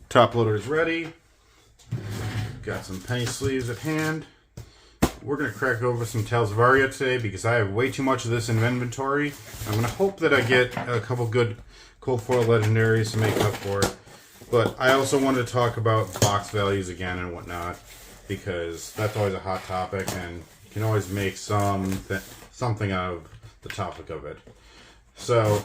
Top loader is ready. Got some penny sleeves at hand. We're going to crack over some Tales of Aria today because I have way too much of this in inventory. I'm going to hope that I get a couple good cold foil legendaries to make up for it. But I also wanted to talk about box values again and whatnot, because that's always a hot topic and you can always make something out of the topic of it. So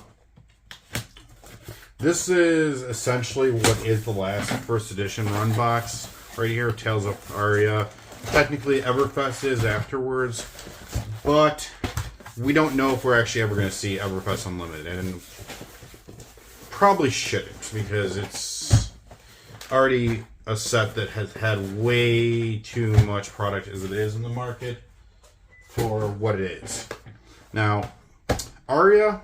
this is essentially what is the last first edition run box right here, Tales of Aria. Technically Everfest is afterwards, but we don't know if we're actually ever going to see Everfest Unlimited, and probably shouldn't, because it's already a set that has had way too much product as it is in the market for what it is. Now, Aria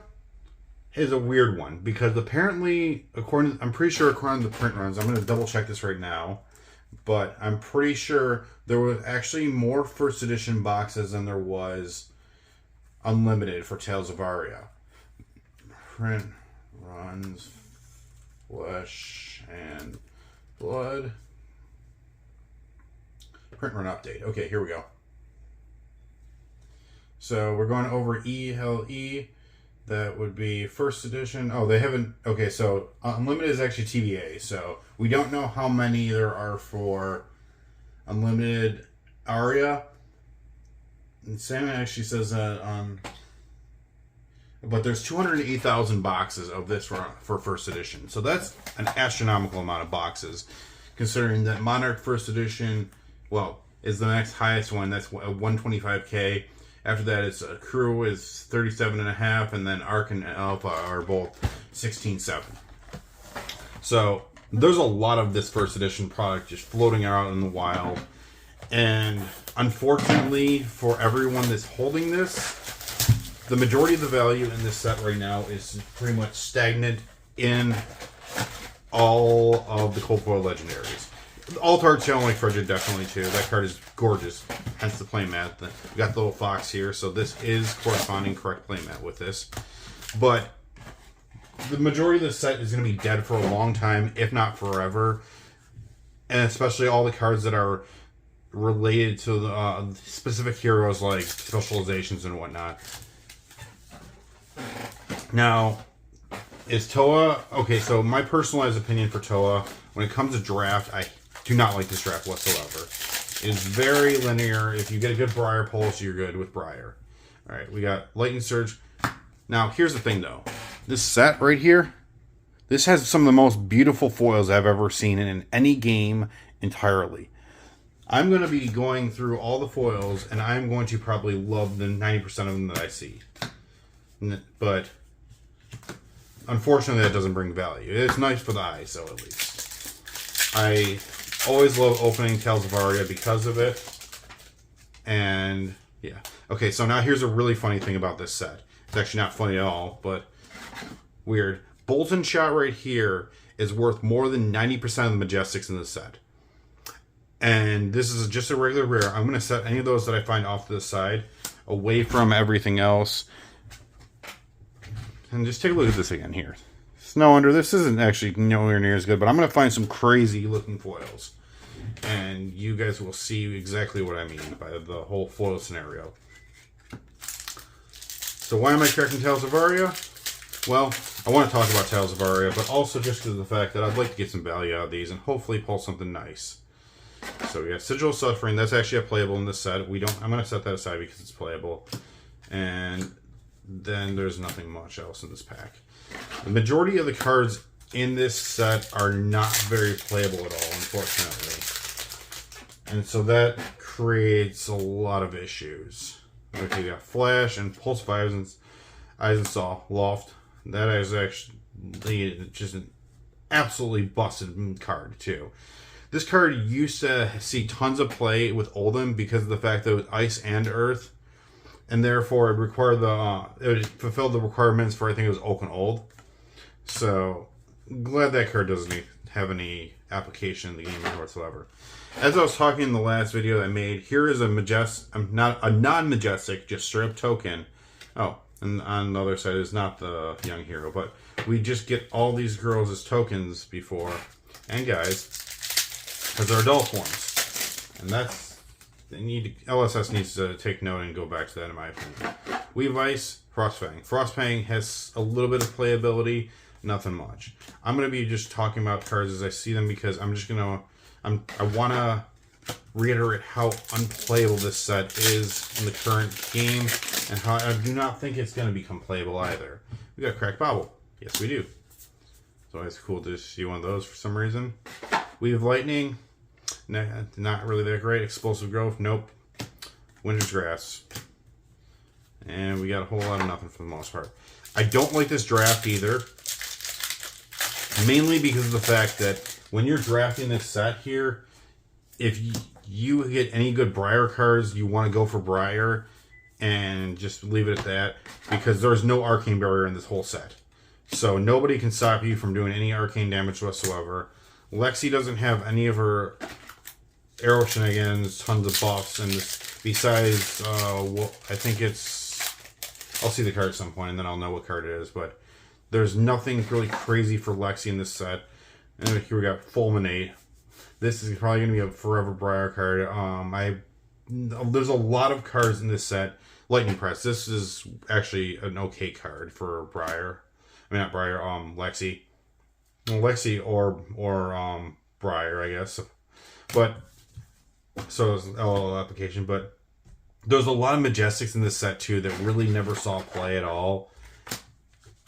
is a weird one because apparently, I'm pretty sure according to the print runs, I'm going to double check this right now, but I'm pretty sure there was actually more first edition boxes than there was Unlimited for Tales of Aria. Print runs, Flesh and Blood. Print run update. Okay, here we go. So we're going over ELE. That would be first edition. Oh, they haven't. Okay, so Unlimited is actually TBA. So we don't know how many there are for Unlimited Aria. And Sam actually says that on. But there's 208,000 boxes of this for first edition. So that's an astronomical amount of boxes, considering that Monarch first edition, well, is the next highest one. That's 125K. After that, it's Crew is 37.5, and then Arc and Alpha are both 16.7. So there's a lot of this first edition product just floating out in the wild. And unfortunately for everyone that's holding this, the majority of the value in this set right now is pretty much stagnant in all of the cold foil legendaries. Alt art channel like Frederick definitely too. That card is gorgeous, hence the playmat. We got the little fox here, so this is corresponding correct playmat with this. But the majority of the set is going to be dead for a long time, if not forever. And especially all the cards that are related to the specific heroes like specializations and whatnot. Now, is Toa... Okay, so my personalized opinion for Toa, when it comes to draft, I do not like this draft whatsoever. It is very linear. If you get a good Briar Pulse, you're good with Briar. Alright, we got Lightning Surge. Now, here's the thing, though. This set right here, this has some of the most beautiful foils I've ever seen in any game entirely. I'm going to be going through all the foils, and I'm going to probably love the 90% of them that I see. But unfortunately, that doesn't bring value. It's nice for the eye, so at least. I always love opening Tales of Aria because of it. And yeah. Okay, so now here's a really funny thing about this set. It's actually not funny at all, but weird. Bolt and Shot right here is worth more than 90% of the Majestics in the set. And this is just a regular rare. I'm going to set any of those that I find off to the side, away from everything else. And just take a look at this again here. Snow Under, this isn't actually nowhere near as good, but I'm going to find some crazy looking foils. And you guys will see exactly what I mean by the whole foil scenario. So why am I cracking Tales of Aria? Well, I want to talk about Tales of Aria, but also just because of the fact that I'd like to get some value out of these and hopefully pull something nice. So we got Sigil of Suffering, that's actually a playable in this set. I'm going to set that aside because it's playable. And then there's nothing much else in this pack. The majority of the cards in this set are not very playable at all, unfortunately. And so that creates a lot of issues. Okay, you got Flash and Pulse of Eisenstahl Loft. That is actually just an absolutely busted card, too. This card used to see tons of play with Oldhim because of the fact that it was Ice and Earth. And therefore, it required it fulfilled the requirements for, I think it was Oak and Old. So, glad that card doesn't have any application in the game whatsoever. As I was talking in the last video that I made, here is a non-majestic, just straight up token. Oh, and on the other side is not the young hero, but we just get all these girls as tokens before. and guys, because they're adult forms. And that's, LSS needs to take note and go back to that in my opinion. Weave Ice, Frostfang. Frostfang has a little bit of playability, nothing much. I'm going to be just talking about cards as I see them because I'm just going to, I want to reiterate how unplayable this set is in the current game and how I do not think it's going to become playable either. We got Cracked Bobble. Yes, we do. It's always cool to see one of those for some reason. Weave Lightning. Not really that great. Explosive Growth. Nope. Winter's Grass. And we got a whole lot of nothing for the most part. I don't like this draft either. Mainly because of the fact that when you're drafting this set here, if you get any good Briar cards, you want to go for Briar and just leave it at that. Because there's no Arcane Barrier in this whole set. So nobody can stop you from doing any arcane damage whatsoever. Lexi doesn't have any of her arrow shenanigans, tons of buffs, and this, besides, well, I think it's, I'll see the card at some point and then I'll know what card it is, but there's nothing really crazy for Lexi in this set. And here we got Fulminate. This is probably going to be a forever Briar card. There's a lot of cards in this set. Lightning Press. This is actually an okay card for Briar. I mean, not Briar, Lexi. Well, Lexi or Briar, I guess. But, so it's an LL application. But there's a lot of Majestics in this set, too, that really never saw play at all.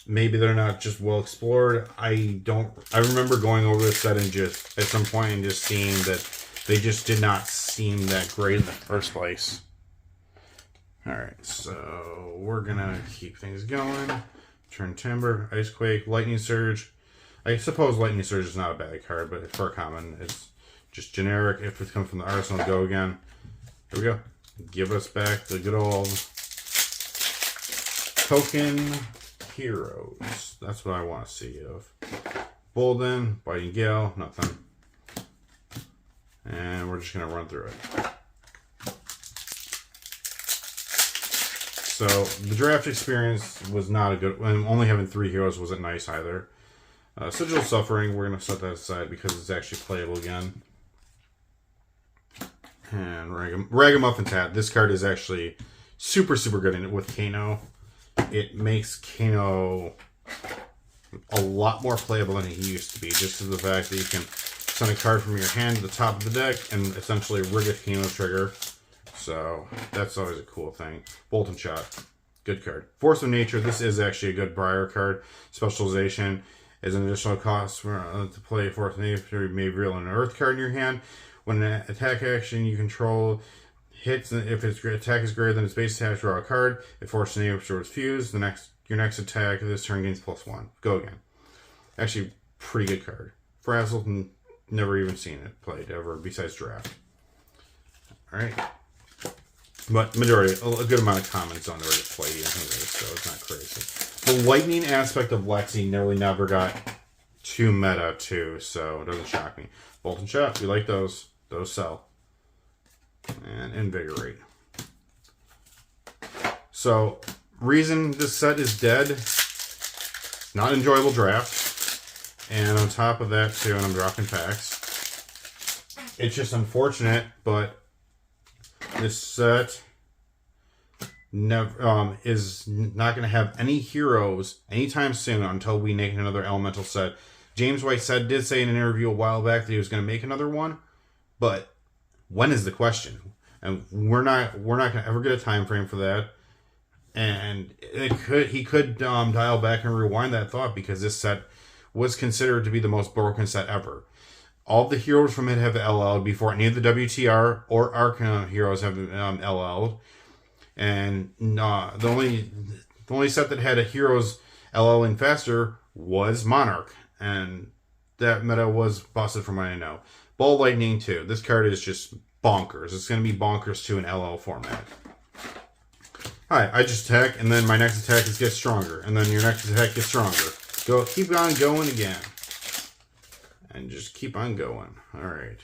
Maybe they're not just well explored. I remember going over this set and just, at some point, and just seeing that they just did not seem that great in the first place. Alright, so we're gonna keep things going. Turn Timber, Ice Quake, Lightning Surge. I suppose Lightning Surge is not a bad card, but for a common, it's just generic. If it comes from the arsenal, go again. Here we go. Give us back the good old token heroes. That's what I want to see of. Bolden, Biting Gale, nothing. And we're just going to run through it. So, the draft experience was not a good one. Only having 3 heroes wasn't nice either. Sigil of Suffering, we're going to set that aside because it's actually playable again. And Ragamuffin Tat. This card is actually super, super good in it with Kano. It makes Kano a lot more playable than he used to be. Just to the fact that you can send a card from your hand to the top of the deck and essentially rig a Kano trigger. So, that's always a cool thing. Bolt and Shot. Good card. Force of Nature. This is actually a good Briar card. Specialization is an additional cost to play Force of Nature. You may reveal an Earth card in your hand. When an attack action you control hits, if its attack is greater than its base attack, draw a card. If Force of Nature is fused, your next attack this turn gains +1. Go again. Actually, pretty good card. Frazzled, never even seen it played ever besides draft. Alright. But majority, a good amount of commons don't ever get played anyways, so it's not crazy. The lightning aspect of Lexi never got too meta too, so it doesn't shock me. Bolt and Shot, we like those. Those sell. And Invigorate. So, reason this set is dead, not enjoyable draft. And on top of that too, and I'm dropping packs. It's just unfortunate, but this set never is not going to have any heroes anytime soon until we make another elemental set. James White did say in an interview a while back that he was going to make another one, but when is the question? And we're not going to ever get a time frame for that. And he could dial back and rewind that thought because this set was considered to be the most broken set ever. All the heroes from it have LL'd before any of the WTR or Arcana heroes have LL'd. And the only set that had a heroes LLing faster was Monarch. And that meta was busted from what I know. Ball Lightning too. This card is just bonkers. It's going to be bonkers to an LL format. Alright, I just attack, and then my next attack gets stronger. And then your next attack gets stronger. Keep on going again. And just keep on going. Alright.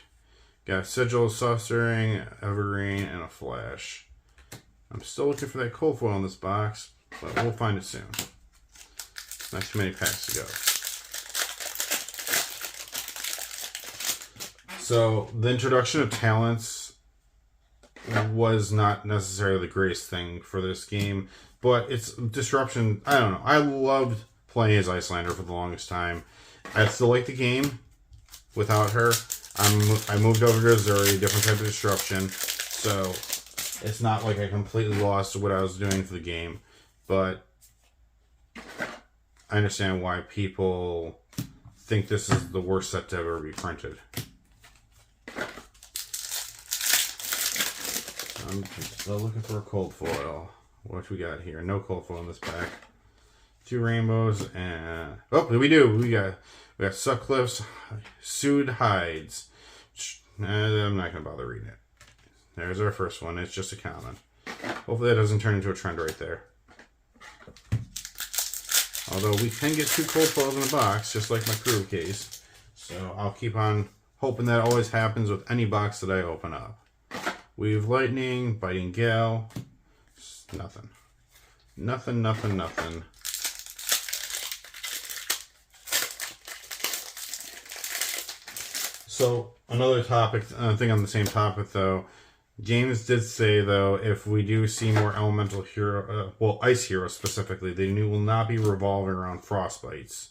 Got Sigil, Soft Stirring, Evergreen, and a Flash. I'm still looking for that cold foil in this box, but we'll find it soon. Not too many packs to go. So the introduction of talents was not necessarily the greatest thing for this game, but it's disruption. I don't know. I loved playing as Icelander for the longest time. I still like the game without her. I moved over to Azuri, different type of disruption, so it's not like I completely lost what I was doing for the game, but I understand why people think this is the worst set to ever be printed. I'm still looking for a cold foil. What we got here? No cold foil in this pack. 2 rainbows and we do. We got Sutcliffe's Sued Hides. I'm not gonna bother reading it. There's our first one. It's just a common. Hopefully that doesn't turn into a trend right there. Although we can get 2 cold foils in a box, just like my crew case. So I'll keep on hoping that always happens with any box that I open up. Weave Lightning, Biting Gale. Nothing. Nothing, nothing, nothing. So another topic, thing on the same topic though, James did say though, if we do see more elemental hero, ice heroes specifically, they will not be revolving around frostbites,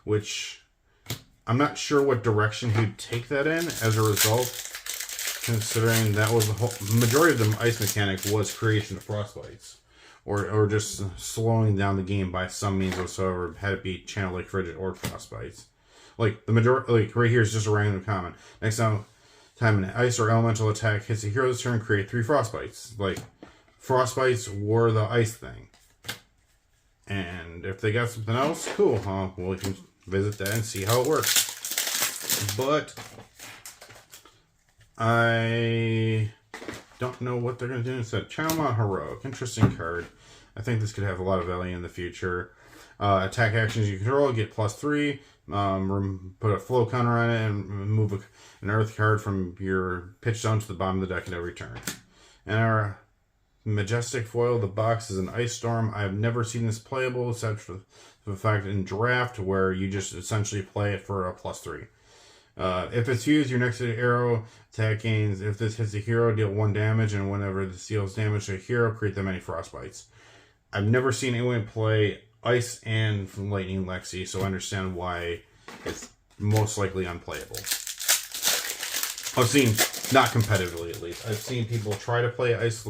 which I'm not sure what direction he'd take that in as a result, considering that was the majority of the ice mechanic was creation of frostbites, or just slowing down the game by some means whatsoever, had it be channel like frigid or frostbites. Like the majority, like right here is just a random common. Next time an ice or elemental attack hits a hero's turn, create 3 frostbites. Like frostbites were the ice thing, and if they got something else, cool. Well, we can visit that and see how it works. But I don't know what they're going to do instead. Channelmount Heroic, interesting card. I think this could have a lot of value in the future. Attack actions you control get +3. Put a flow counter on it and move an earth card from your pitch zone to the bottom of the deck at every turn. And our majestic foil, the box, is an Ice Storm. I have never seen this playable except for the fact in draft where you just essentially play it for a +3. If it's used, your next arrow attack gains. If this hits a hero, deal 1 damage, and whenever this deals damage to a hero, create that many frostbites. I've never seen anyone play Ice and Lightning Lexi, so I understand why it's most likely unplayable. I've seen, not competitively at least, I've seen people try to play Ice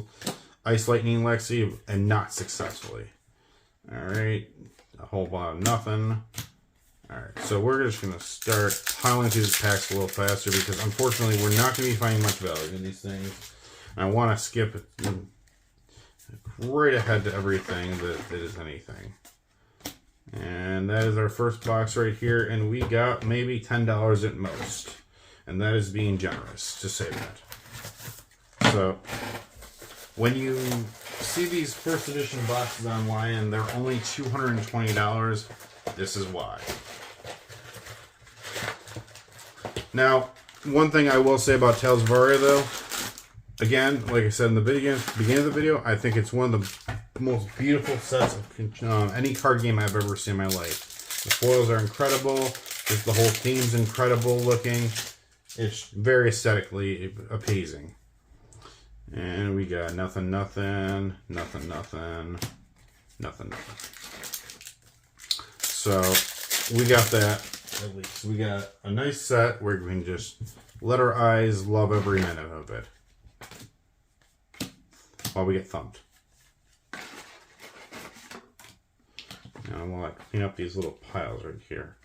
Lightning Lexi and not successfully. Alright, a whole lot of nothing. Alright, so we're just going to start piling through these packs a little faster because unfortunately we're not going to be finding much value in these things. And I want to skip right ahead to everything that is anything. And that is our first box right here, and we got maybe $10 at most. And that is being generous to say that. So, when you see these first edition boxes online and they're only $220, this is why. Now, one thing I will say about Tales of Aria though, again, like I said in the beginning of the video, I think it's one of the most beautiful sets of any card game I've ever seen in my life. The foils are incredible. Just the whole theme's incredible looking. It's very aesthetically appeasing. And we got nothing, nothing, nothing, nothing, nothing, nothing. So we got that at least. We got a nice set where we can just let our eyes love every minute of it while we get thumped. Now I'm going to clean up these little piles right here.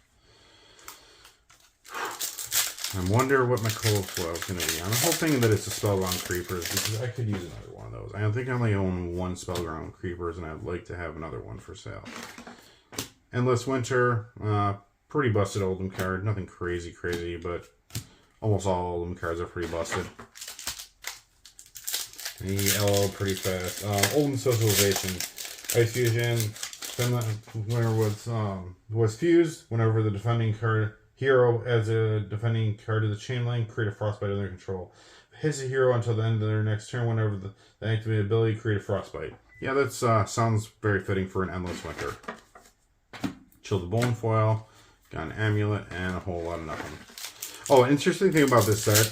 I wonder what my cold foil is going to be. I'm hoping that it's a Spellbound Creepers because I could use another one of those. I think I only own 1 Spellbound Creepers and I'd like to have another one for sale. Endless Winter, pretty busted Oldham card. Nothing crazy, but almost all Oldham cards are pretty busted. The LL pretty fast. Oldham Socialization. Ice Fusion. Winner was fused. Whenever the defending card hero adds a defending card to the chain link, create a frostbite under control. Hits a hero until the end of their next turn. Whenever the activated ability, create a frostbite. Yeah, that sounds very fitting for an Endless Winter. Chill the Bone Foil. Got an Amulet and a whole lot of nothing. Oh, an interesting thing about this set,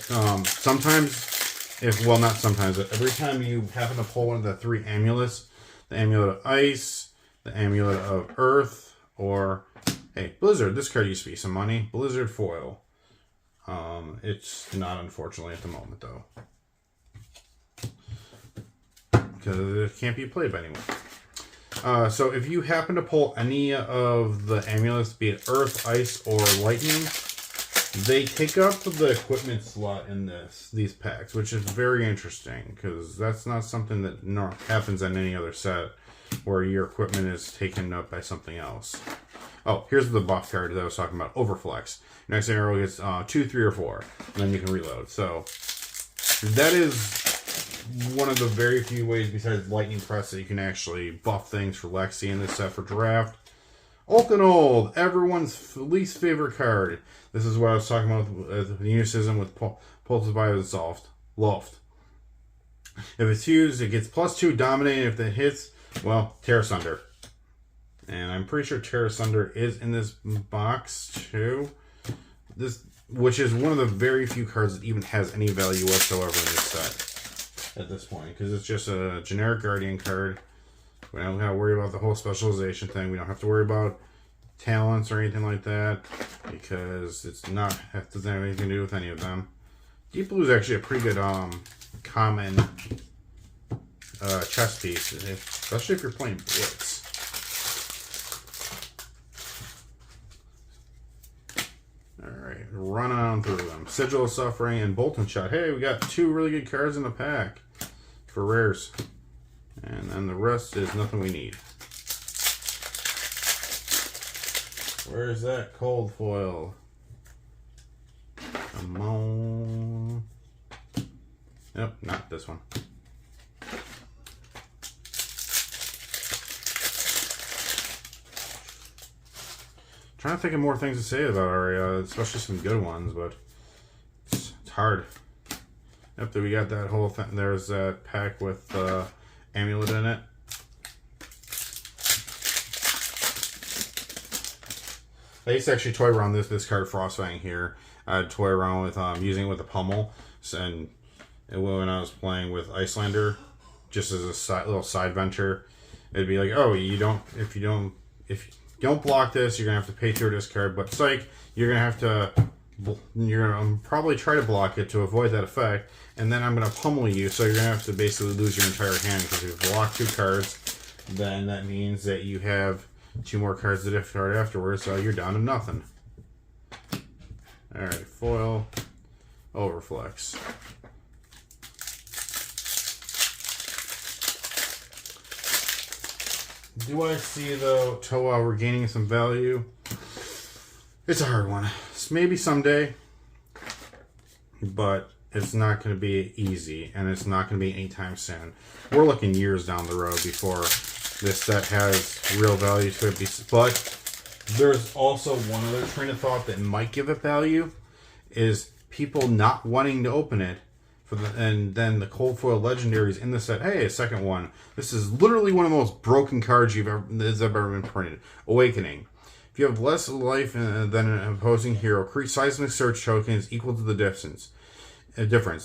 sometimes, well, not sometimes, but every time you happen to pull one of the 3 amulets, the amulet of ice, the amulet of earth, or, hey, Blizzard, this card used to be some money, Blizzard foil. It's not, unfortunately, at the moment, though. Because it can't be played by anyone. So if you happen to pull any of the amulets, be it earth, ice, or lightning, they take up the equipment slot in these packs, which is very interesting, because that's not something that happens on any other set, where your equipment is taken up by something else. Oh, here's the buff card that I was talking about, Overflex. Next arrow gets 2, 3, or 4, and then you can reload. So that is one of the very few ways besides Lightning Press that you can actually buff things for Lexi in this set for draft. Old, everyone's least favorite card. This is what I was talking about with Unicism with Pulses by Loft. If it's used, it gets +2 dominating. If it hits, well, Tear Asunder. And I'm pretty sure Tear Asunder is in this box too. Which is one of the very few cards that even has any value whatsoever in this set at this point, because it's just a generic Guardian card. We don't have to worry about the whole specialization thing. We don't have to worry about talents or anything like that, because it doesn't have anything to do with any of them. Deep Blue is actually a pretty good common chess piece, especially if you're playing Blitz. Alright, run on through them. Sigil of Suffering and Bolt and Shot. Hey, we got 2 really good cards in the pack for rares. And then the rest is nothing we need. Where's that cold foil? Come on. Nope, not this one. Trying to think of more things to say about Aria, especially some good ones, but it's hard. Yep, we got that whole thing. There's that pack with amulet in it. I used to actually toy around this card, Frostfang here. I'd toy around with using it with a pummel, and when I was playing with Icelander, just as a little side venture, it'd be like, oh, if you don't block this, you're gonna have to pay 2 discard. But psych, you're gonna probably try to block it to avoid that effect, and then I'm gonna pummel you, so you're gonna have to basically lose your entire hand, because if you block 2 cards, then that means that you have 2 more cards to discard afterwards, so you're down to nothing. Alright, foil, Overflex. Do I see, though, Toa regaining some value? It's a hard one. Maybe someday, but it's not going to be easy, and it's not going to be anytime soon. We're looking years down the road before this set has real value to it. But there's also one other train of thought that might give it value, is people not wanting to open it, and then the cold foil legendaries in the set. Hey, a second one. This is literally one of the most broken cards that's ever been printed. Awakening. If you have less life than an opposing hero, create seismic surge tokens equal to the difference,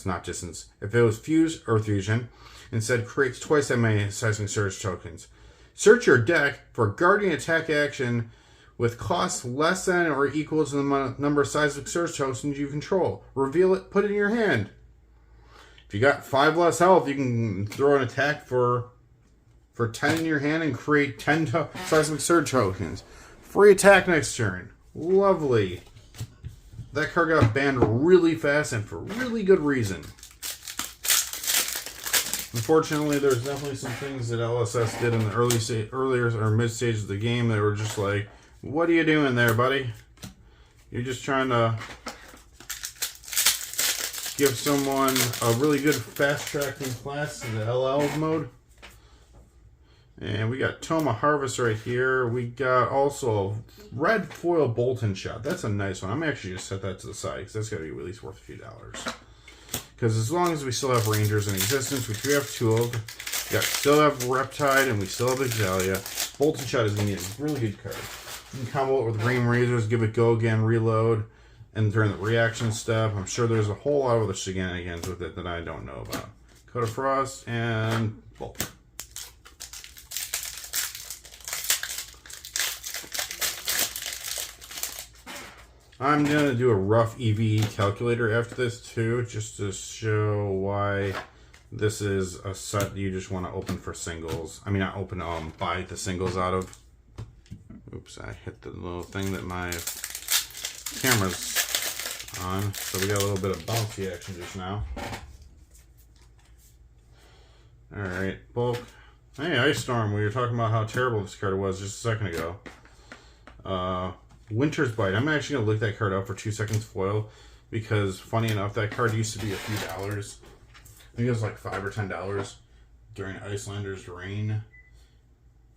not distance. If it was fuse, Earth Fusion, instead creates twice that many seismic surge tokens. Search your deck for Guardian attack action with cost less than or equal to the number of seismic surge tokens you control. Reveal it, put it in your hand. If you got 5 less health, you can throw an attack for 10 in your hand and create 10 seismic surge tokens. Free attack next turn. Lovely. That card got banned really fast and for really good reason. Unfortunately, there's definitely some things that LSS did in the earlier or mid stages of the game that were just like, what are you doing there, buddy? You're just trying to give someone a really good fast tracking class in the LL mode. And we got Toma Harvest right here. We got also red foil Bolt and Shot. That's a nice one. I'm actually just set that to the side because that's got to be at least worth a few dollars. Because as long as we still have Rangers in existence, which we have 2 of, we still have Reptide and we still have Exalia, Bolt and Shot is going to be a really good card. You can combo it with Green Razors, give it Go Again, Reload. and during the reaction step. I'm sure there's a whole lot of other shenanigans with it that I don't know about. Coat of Frost and bulk. I'm going to do a rough EV calculator after this too, just to show why this is a set you just want to open for singles. I mean, not open, buy the singles out of. Oops, I hit the little thing that my camera's on. So we got a little bit of bouncy action just now. Alright, bulk. Hey, Ice Storm, we were talking about how terrible this card was just a second ago. Winter's Bite. I'm actually going to look that card up for 2 seconds foil, because funny enough, that card used to be a few dollars. I think it was like $5 or $10 during Icelander's reign.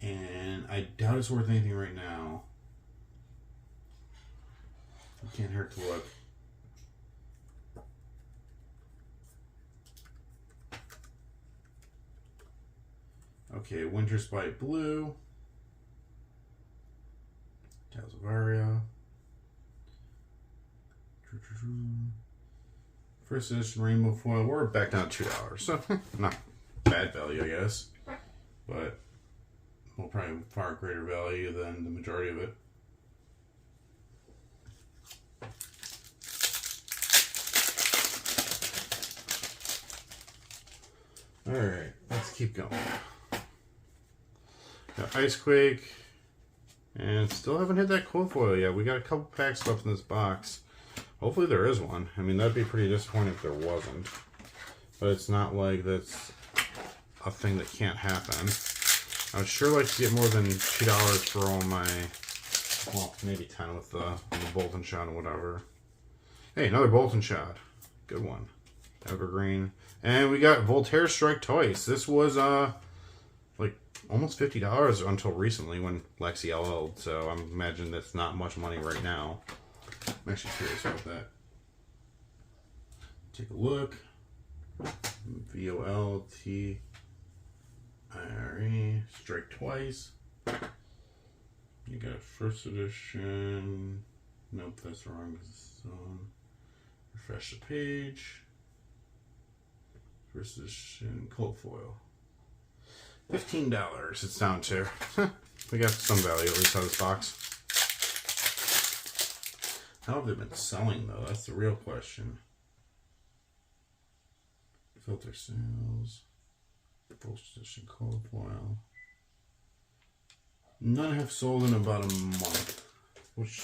And I doubt it's worth anything right now. It can't hurt to look. Okay, Winter's Bite Blue. Tales of Aria. First edition Rainbow Foil. We're back down to $2. So, not bad value, I guess. But, well, probably far greater value than the majority of it. Alright, let's keep going. Got Icequake. And still haven't hit that cold foil yet. We got a couple packs left in this box. Hopefully there is one. I mean, that'd be pretty disappointing if there wasn't. But it's not like that's a thing that can't happen. I would sure like to get more than $2 for all my, well, maybe 10 with the Bolton Shot and whatever. Hey, another Bolton Shot. Good one. Evergreen. And we got Voltaire Strike twice. This was, like, almost $50 until recently when Lexi LL'd, so I imagine that's not much money right now. I'm actually curious about that. Take a look. VOLTIRE. Strike twice. You got first edition. Nope, that's wrong. Refresh the page. First edition cold foil. $15 it's down to. We got some value at least out of this box. How have they been selling though? That's the real question. Filter sales. First edition cold foil. None have sold in about a month, which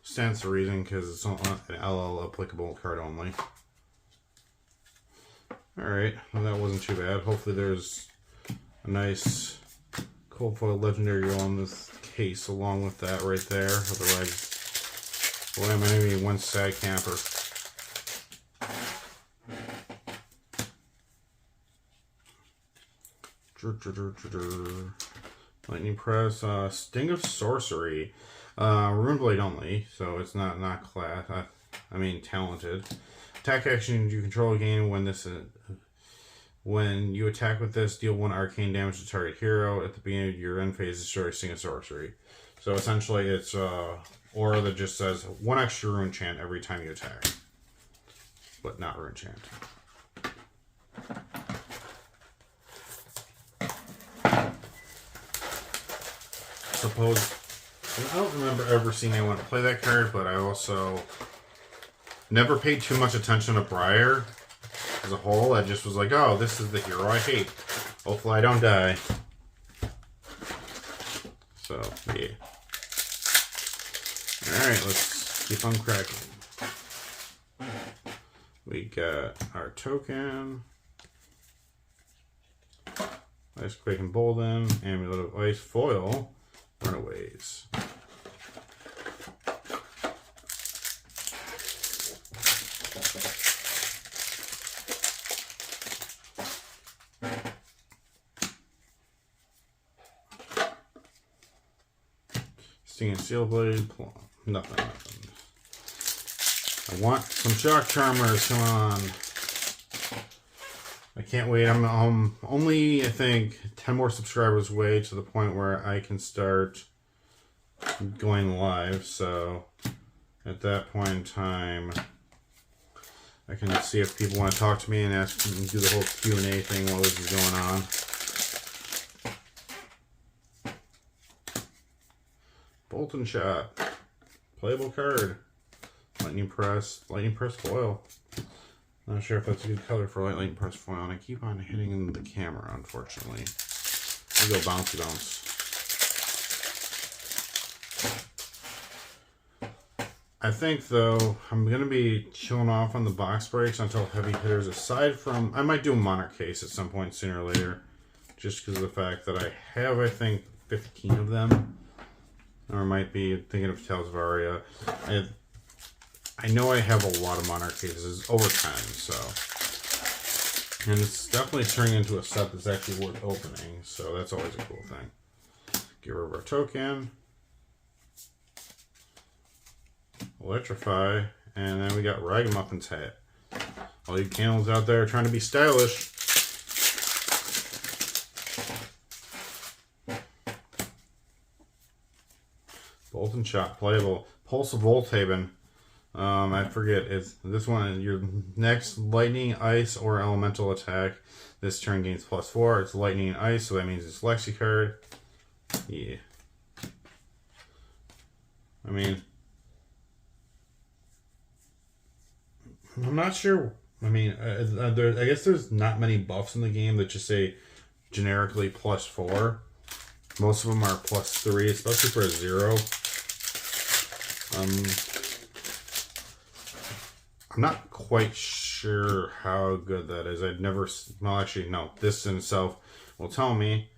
stands to reason because it's an LL applicable card only. Alright, well that wasn't too bad. Hopefully there's a nice cold foil legendary on this case along with that right there. Otherwise, boy, I'm gonna be one sad camper. Lightning Press, Sting of Sorcery, Rune Blade only, so it's not class. I mean talented. Attack action you control gain when this is. When you attack with this, deal 1 arcane damage to target hero. At the beginning of your end phase, destroy Sting of Sorcery. So essentially, it's aura that just says 1 extra rune chant every time you attack, but not rune chant. Suppose I don't remember ever seeing anyone play that card, but I also never paid too much attention to Briar as a whole. I just was like, oh, this is the hero I hate. Hopefully I don't die. So, yeah. Alright, let's keep on cracking. We got our token. Icequake and Bolden. Amulet of Ice Foil. Runaways. Sting and Steel Blade. Nothing. I want some Shock Charmers. Come on. I can't wait. I'm only, I think, 10 more subscribers away to the point where I can start going live. So at that point in time, I can see if people want to talk to me and ask me, do the whole Q&A thing while this is going on. Bolton Shot. Playable card. Lightning Press foil. Not sure if that's a good color for lightning press foil, and I keep on hitting the camera, unfortunately. We go bouncy bounce. I think, though, I'm going to be chilling off on the box breaks until heavy hitters, aside from... I might do a Monarch case at some point sooner or later, just because of the fact that I have, I think, 15 of them. Or I might be thinking of Tales of Aria. I know I have a lot of Monarch cases over time, so... And it's definitely turning into a set that's actually worth opening, so that's always a cool thing. Get rid of our token. Electrify, and then we got Ragamuffin's hat. All you camels out there trying to be stylish. Bolton Shot, playable. Pulse of Volthaven. I forget, it's this one, your next lightning, ice, or elemental attack. This turn gains +4. It's lightning and ice, so that means it's Lexi card. Yeah. I mean, I'm not sure. I mean, I guess there's not many buffs in the game that just say generically +4. Most of them are +3, especially for a 0. I'm not quite sure how good that is. I've never... Well, actually, no. This in itself will tell me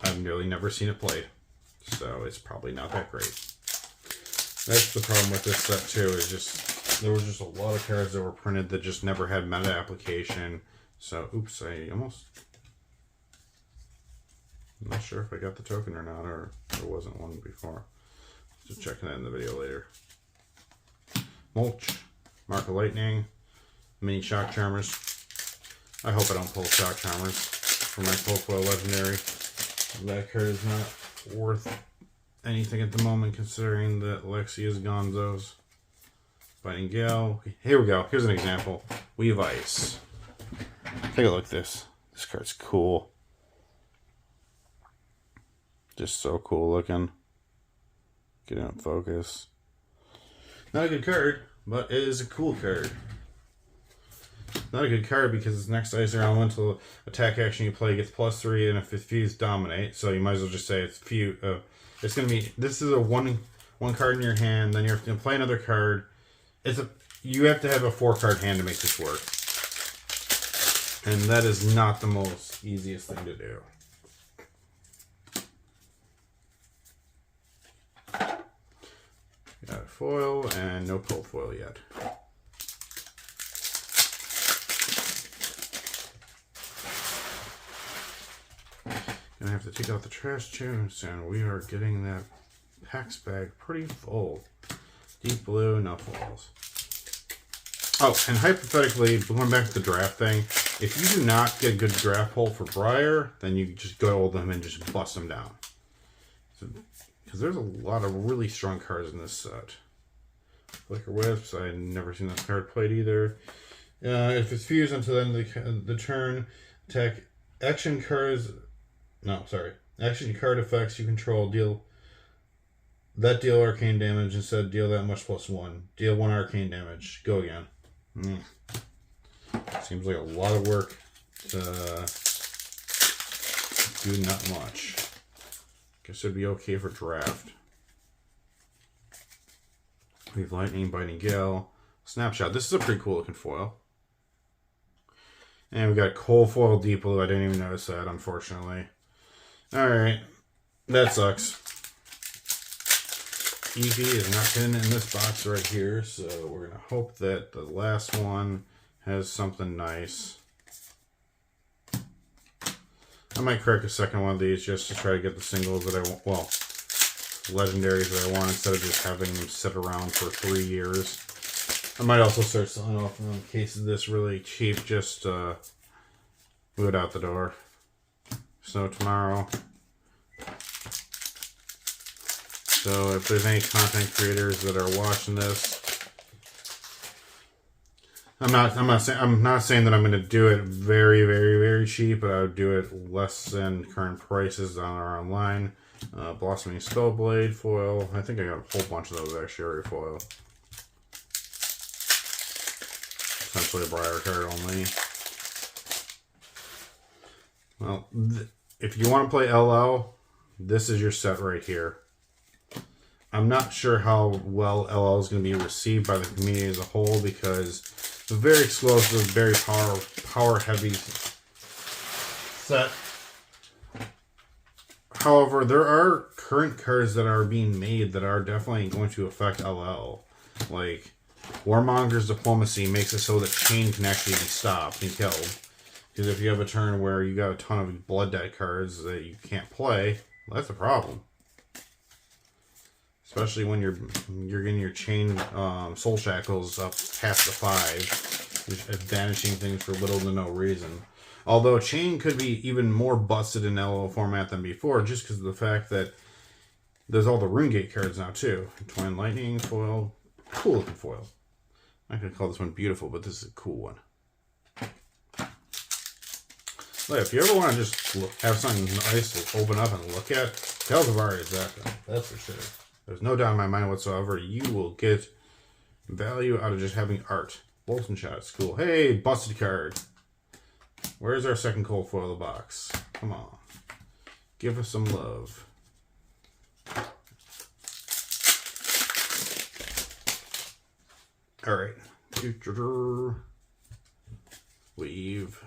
I've nearly never seen it played. So it's probably not that great. That's the problem with this set, too, is just... There was just a lot of cards that were printed that just never had meta application. So, oops, I almost... I'm not sure if I got the token or not, or there wasn't one before. Just checking that in the video later. Mulch. Mark of Lightning, Mini Shock Charmers. I hope I don't pull Shock Charmers for my full foil legendary. That card is not worth anything at the moment, considering that Lexi is Gonzo's. Biting Gale. Here we go. Here's an example. Weave Ice. Take a look at this. This card's cool. Just so cool looking. Get in focus. Not a good card, but it is a cool card. Not a good card because its next ice or elemental attack action you play gets +3, and if it fuse dominate, so you might as well just say it's it's gonna be, this is a one card in your hand, then you're gonna play another card. You have to have a 4-card hand to make this work. And that is not the most easiest thing to do. Got a foil and no pull foil yet. Gonna have to take out the trash too soon. We are getting that packs bag pretty full. Deep blue, no foils. Oh, and hypothetically, going back to the draft thing, if you do not get a good draft pull for Briar, then you just go to them and just bust them down. Because there's a lot of really strong cards in this set. Flicker Wisps, I've never seen this card played either. If it's fused until the end of the turn, attack action cards. No, sorry. Action card effects you control deal arcane damage instead deal that much +1. Deal 1 arcane damage. Go again. Seems like a lot of work to do not much. Guess it'd be okay for draft. We have Lightning, Biting Gale, Snapshot. This is a pretty cool looking foil. And we got Cold Foil Deep Blue. I didn't even notice that, unfortunately. Alright. That sucks. Eevee is not getting in this box right here, so we're going to hope that the last one has something nice. I might crack a second one of these just to try to get the singles that I want, well, legendaries that I want, instead of just having them sit around for 3 years. I might also start selling off in case of this really cheap, just move it out the door. Snow tomorrow. So if there's any content creators that are watching this, I'm not saying that I'm going to do it very, very, very cheap, but I would do it less than current prices on our online. Blossoming Spellblade foil. I think I got a whole bunch of those actually already foil. Essentially a Briar card only. Well, if you want to play LL, this is your set right here. I'm not sure how well LL is going to be received by the community as a whole because it's a very explosive, very power heavy set. However, there are current cards that are being made that are definitely going to affect LL. Like, Warmonger's Diplomacy makes it so that Chain can actually be stopped and killed. Because if you have a turn where you got a ton of Blood Debt cards that you can't play, well, that's a problem. Especially when you're getting your Chain Soul Shackles up past the 5, just banishing things for little to no reason. Although Chain could be even more busted in LO format than before, just because of the fact that there's all the Runegate cards now too. Twine Lightning foil, cool looking foil. I'm not gonna call this one beautiful, but this is a cool one. Look, if you ever want to just have something nice to open up and look at, Tales of Aria is that though. That's for sure. There's no doubt in my mind whatsoever. You will get value out of just having art. Bolton Shot's cool. Hey, busted card. Where's our second cold foil of the box? Come on. Give us some love. Alright. We've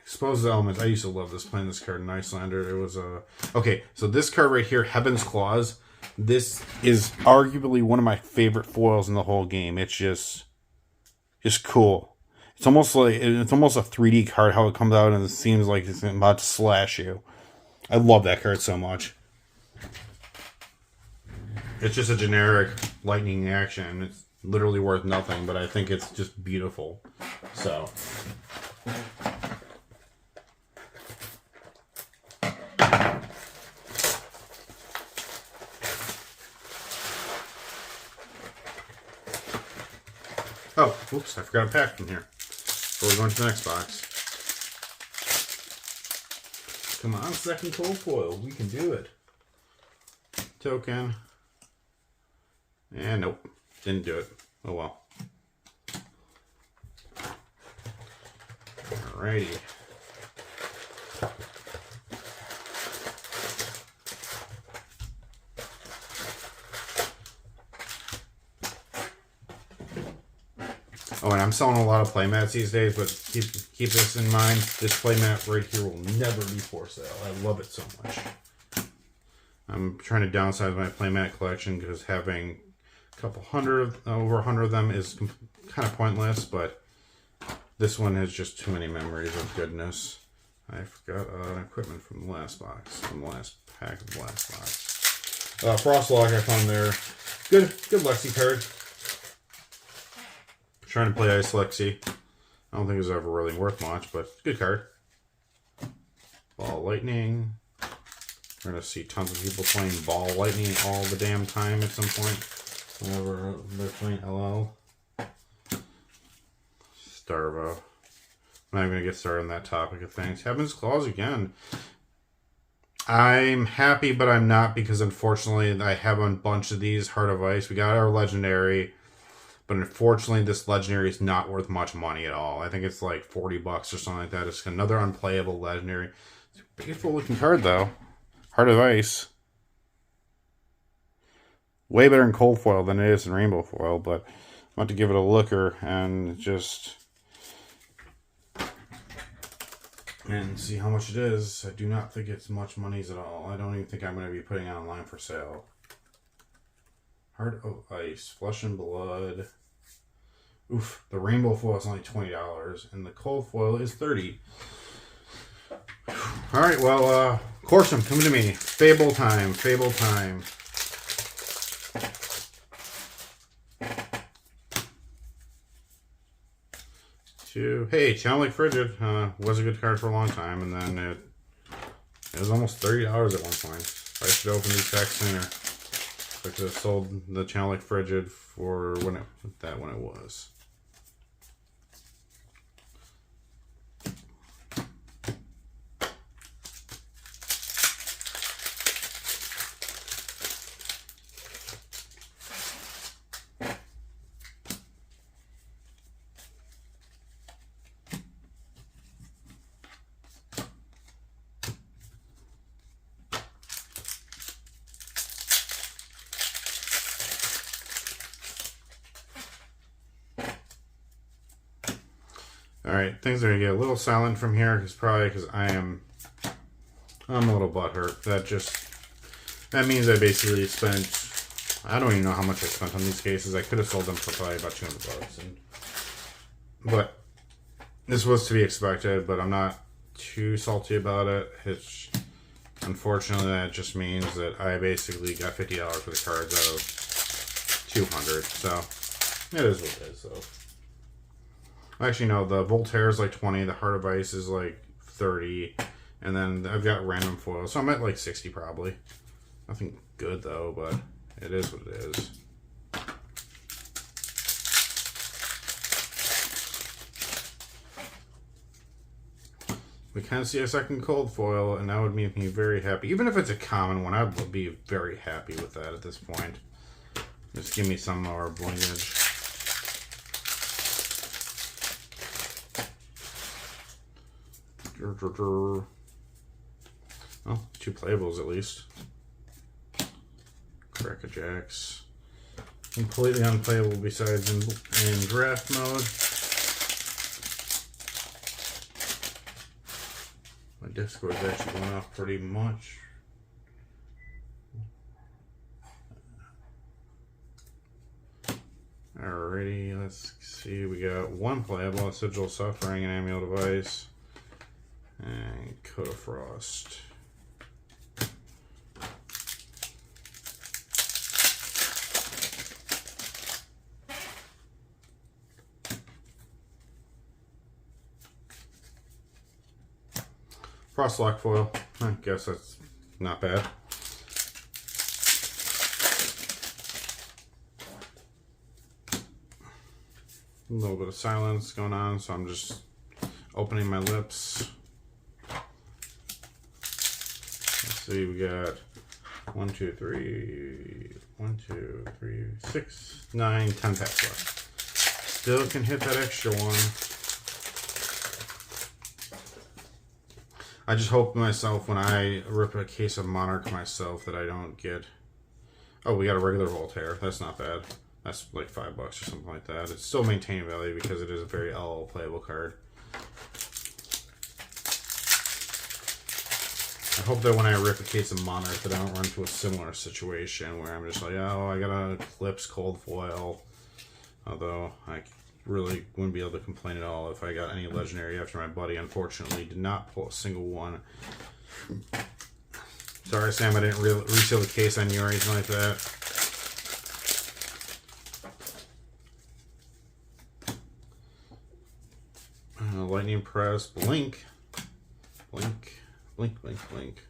exposed the elements. I used to love this, playing this card in Icelander. It was a... Okay, so this card right here, Heaven's Claws. This is arguably one of my favorite foils in the whole game. It's just cool. It's almost a 3D card, how it comes out and it seems like it's about to slash you. I love that card so much. It's just a generic lightning action. It's literally worth nothing, but I think it's just beautiful. So... Oh, oops, I forgot a pack from here. Before we go into the next box. Come on, second cold foil. We can do it. Token. And nope, didn't do it. Oh well. Alrighty. Oh, and I'm selling a lot of playmats these days, but keep this in mind. This playmat right here will never be for sale. I love it so much. I'm trying to downsize my playmat collection because having a couple hundred, over 100 of them is kind of pointless, but this one has just too many memories of goodness. I forgot an equipment from the last box, from the last pack of the last box. Frostlock I found there. Good Lexi card. Trying to play Ice Lexi. I don't think it's ever really worth much, but good card. Ball Lightning. We're going to see tons of people playing Ball Lightning all the damn time at some point. Whenever they're playing LL. Starvo. I'm not even going to get started on that topic of things. Heaven's Claws again. I'm happy, but I'm not, because unfortunately I have a bunch of these. Heart of Ice. We got our Legendary. But unfortunately, this Legendary is not worth much money at all. I think it's like 40 bucks or something like that. It's another unplayable Legendary. It's a beautiful looking card, though. Heart of Ice. Way better in cold foil than it is in rainbow foil, but I'm about to give it a looker and just... and see how much it is. I do not think it's much monies at all. I don't even think I'm going to be putting it online for sale. Heart of Ice, Flesh and Blood. Oof, the rainbow foil is only $20, and the cold foil is $30. Alright, well, Corsham, coming to me. Fable time, Fable time. Hey, Channel Lake Frigid was a good card for a long time, and then it was almost $30 at one point. I should open these packs sooner. I could have sold the Channel Lake Frigid for when it was. Alright, things are going to get a little silent from here, probably because I'm a little butthurt. That means I basically spent, I don't even know how much I spent on these cases. I could have sold them for probably about $200. But this was to be expected, but I'm not too salty about it. Unfortunately, that just means that I basically got $50 for the cards out of 200. So it is what it is, though. Actually, no, the Voltaire is like 20, the Heart of Ice is like 30, and then I've got random foils, so I'm at like 60 probably. Nothing good though, but it is what it is. We can see a second cold foil, and that would make me very happy. Even if it's a common one, I would be very happy with that at this point. Just give me some more blingage. Oh, 2 playables at least. Crackerjacks. Completely unplayable besides in draft mode. My Discord's actually going off pretty much. Alrighty, let's see. We got 1 playable, Sigil Suffering, and Amulet of Ice. And Coat of Frost. Frostlock foil. I guess that's not bad. A little bit of silence going on, so I'm just opening my lips. See, we got 1, 2, 3, 1, 2, 3, 6, 9, 10 packs left. Still can hit that extra one. I just hope myself when I rip a case of Monarch myself that I don't get. Oh, we got a regular Voltaire. That's not bad. That's like $5 or something like that. It's still maintaining value because it is a very LL playable card. I hope that when I rip a case of Monarch that I don't run into a similar situation where I'm just like, oh, I got an Eclipse cold foil. Although I really wouldn't be able to complain at all if I got any legendary after my buddy unfortunately did not pull a single one. Sorry, Sam, I didn't reseal the case on you or anything like that. Lightning Press, Blink. Blink. Blink, blink, blink.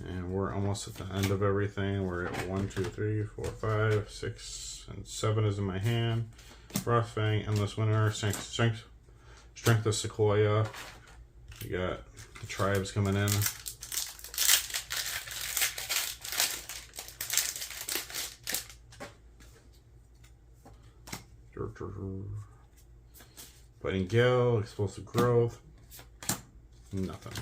And we're almost at the end of everything. We're at 1, 2, 3, 4, 5, 6, and 7 is in my hand. Frostfang, Endless Winter, Strength of Sequoia. We got the tribes coming in. Fighting Gale, Explosive Growth, nothing.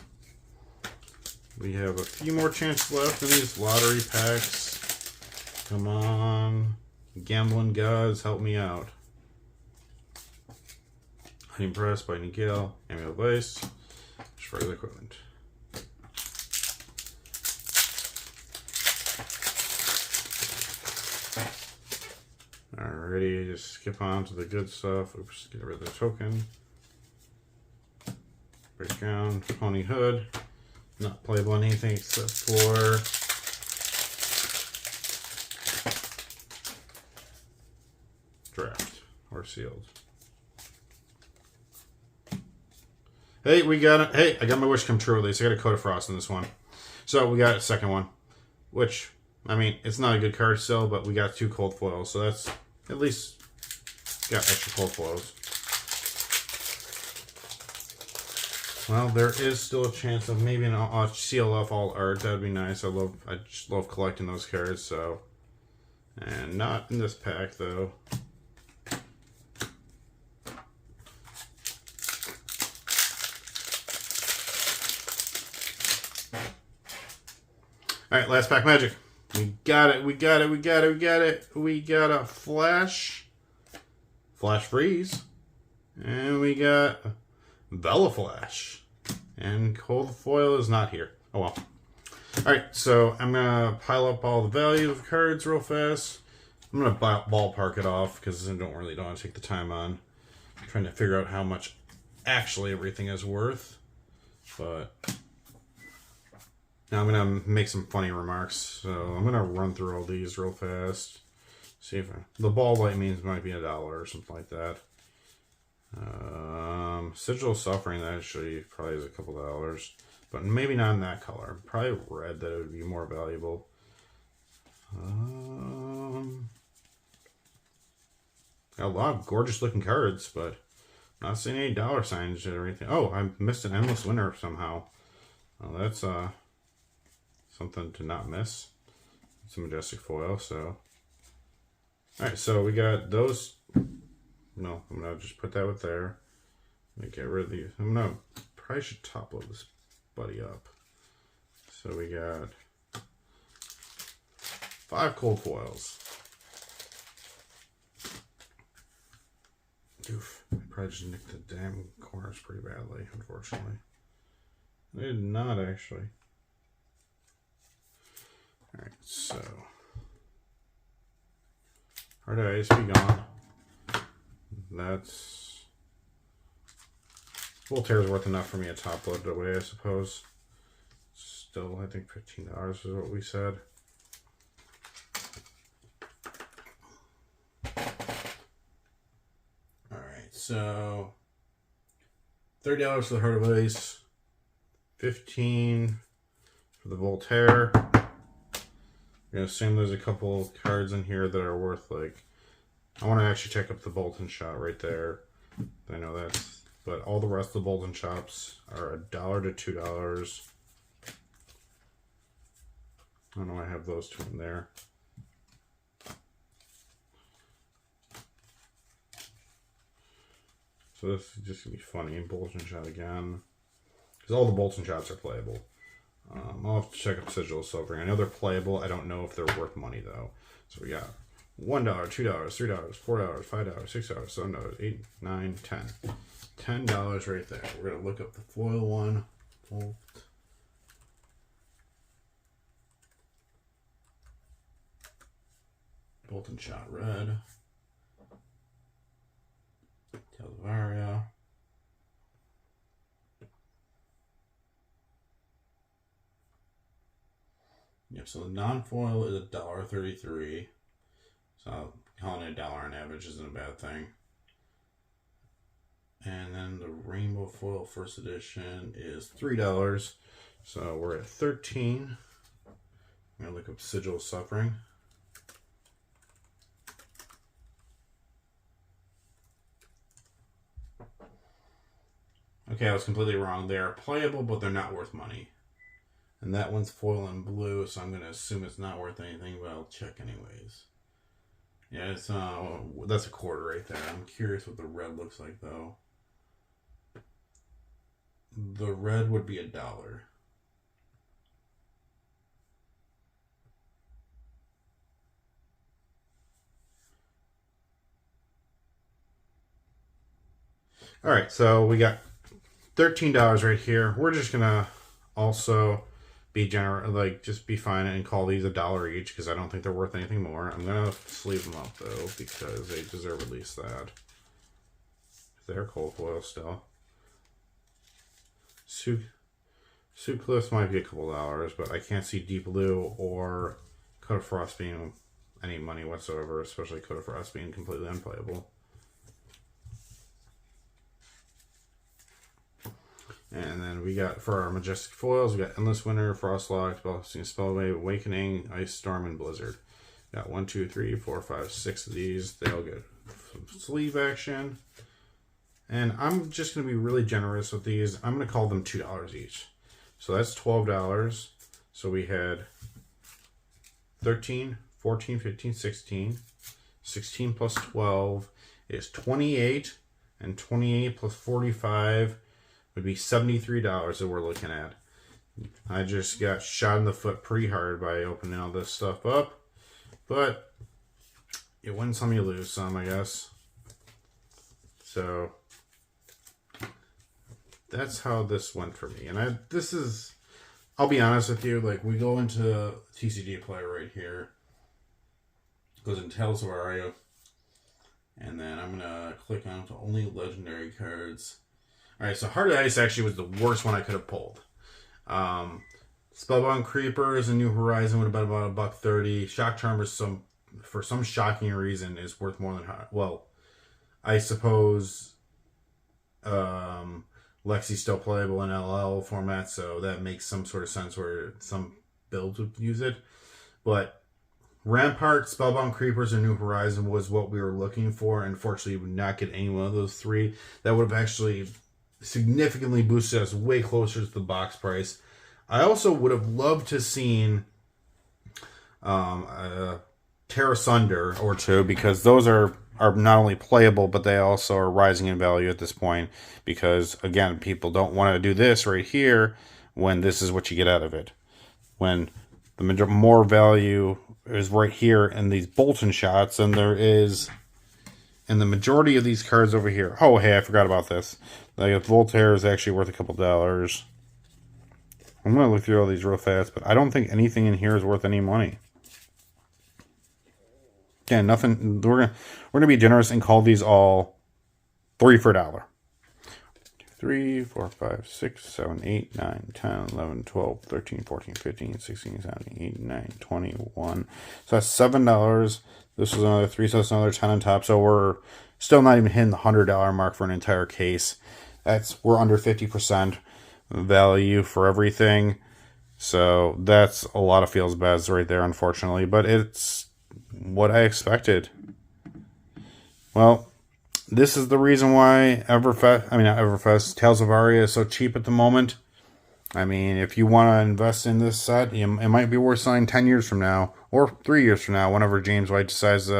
We have a few more chances left in these lottery packs. Come on, gambling gods, help me out. Hunting Press, Fighting Gale, Amulet of Ice, just regular equipment. Alrighty, just skip on to the good stuff. Oops, get rid of the token. Break down, Pony Hood. Not playable on anything except for draft or sealed. Hey, we got it. Hey, I got my wish come true at least. I got a Coat of Frost in this one. So we got a second one, which, I mean, it's not a good card still, but we got 2 cold foils, so that's at least got extra cold foils. Well, there is still a chance of maybe an CLF all art. That'd be nice. I just love collecting those cards. So, and not in this pack though. All right, last pack magic. We got it. We got it. We got it. We got it. We got a Flash Flash Freeze. And we got Bella Flash. And Cold Foil is not here. Oh well. Alright, so I'm going to pile up all the value of the cards real fast. I'm going to ballpark it off because I don't want to take the time on trying to figure out how much actually everything is worth. But now I'm going to make some funny remarks. So I'm going to run through all these real fast. See if the ball light means might be $1 or something like that. Sigil of Suffering, that actually probably is a couple dollars. But maybe not in that color. Probably red, that it would be more valuable. Got a lot of gorgeous looking cards, but not seeing any dollar signs or anything. Oh, I missed an Endless Winter somehow. Well, that's something to not miss. It's a Majestic Foil, so. Alright, so we got those. No, I'm going to just put that with there. Let me get rid of these. I'm going to probably should top load this buddy up. So we got 5 cold foils. Oof, I probably just nicked the damn corners pretty badly, unfortunately. I did not actually. Alright, so Hard Ice be gone. That's Voltaire is worth enough for me to top load it away, I suppose. Still, I think $15 is what we said. Alright, so $30 for the Heart of Ice, $15 for the Voltaire. I'm gonna assume there's a couple cards in here that are worth, like, I want to actually check up the Bolton shot right there. I know that's, but all the rest of the Bolton shops are $1 to $2. I don't know, I have those two in there. So this is just gonna be funny. Bolton shot again, because all the Bolton shots are playable. I'll have to check up Sigil of Suffering. I know they're playable. I don't know if they're worth money though. So we got $1, $2, $3, $4, $5, $6, $7, $8, $9, $10. $10 right there. We're gonna look up the foil one. Bolton shot red. Tales of Aria. Yep, so the non-foil is $1.33. So calling it $1 on average isn't a bad thing. And then the rainbow foil first edition is $3. So we're at $13. I'm gonna look up Sigil of Suffering. Okay, I was completely wrong. They are playable, but they're not worth money. And that one's foil and blue, so I'm going to assume it's not worth anything, but I'll check anyways. Yeah, it's that's a quarter right there. I'm curious what the red looks like, though. The red would be $1. Alright, so we got $13 right here. We're just going to also be generous, like, just be fine and call these $1 each because I don't think they're worth anything more. I'm gonna sleeve them up though because they deserve at least that. They're cold foil still. Soup Cliffs might be a couple dollars, but I can't see Deep Blue or Code of Frost being any money whatsoever, especially Code of Frost being completely unplayable. And then we got, for our Majestic Foils, we got Endless Winter, Frostlocked, Spellwave, Awakening, Ice Storm, and Blizzard. Got 1, 2, 3, 4, 5, 6 of these. They all get some sleeve action. And I'm just going to be really generous with these. I'm going to call them $2 each. So that's $12. So we had 13, 14, 15, 16. 16 plus 12 is 28. And 28 plus 45 would be $73 that we're looking at. I just got shot in the foot pretty hard by opening all this stuff up. But you win some, you lose some, I guess. So that's how this went for me. And I'll be honest with you, like we go into TCG player right here. Goes in Tales of Aria. And then I'm gonna click on to only legendary cards. Alright, so Heart of Ice actually was the worst one I could have pulled. Spellbound Creeper is a New Horizon would have been about $1.30. Shock Charmer, for some shocking reason, is worth more than I suppose Lexi's still playable in LL format, so that makes some sort of sense where some builds would use it. But Rampart, Spellbound Creepers, and New Horizon was what we were looking for. Unfortunately, we would not get any one of those three. That would have actually significantly boosted us way closer to the box price. I also would have loved to seen Terra Sunder or two, because those are not only playable, but they also are rising in value at this point. Because, again, people don't want to do this right here when this is what you get out of it. When the more value is right here in these Bolton shots than there is in the majority of these cards over here. Oh, hey, I forgot about this. Like, Voltaire is actually worth a couple dollars. I'm going to look through all these real fast, but I don't think anything in here is worth any money. Again, nothing. We're gonna be generous and call these all 3 for $1. 3, 4, 5, 6, 7, 8, 9, 10, 11, 12, 13, 14, 15, 16, 17, 18, 19, 21. So that's $7. This was another 3, so that's another 10 on top. So we're still not even hitting the $100 mark for an entire case. We're under 50% value for everything. So that's a lot of feels bads right there, unfortunately. But it's what I expected. Well, this is the reason why Tales of Aria is so cheap at the moment. I mean, if you want to invest in this set, it might be worth selling 10 years from now, or 3 years from now, whenever James White decides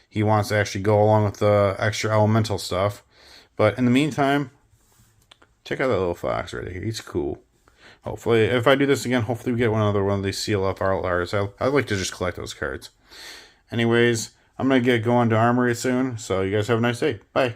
he wants to actually go along with the extra elemental stuff. But in the meantime, check out that little fox right here. He's cool. Hopefully, if I do this again, hopefully we get another one of these seal up outliers. I'd like to just collect those cards. Anyways, I'm going to get going to Armory soon, so you guys have a nice day. Bye.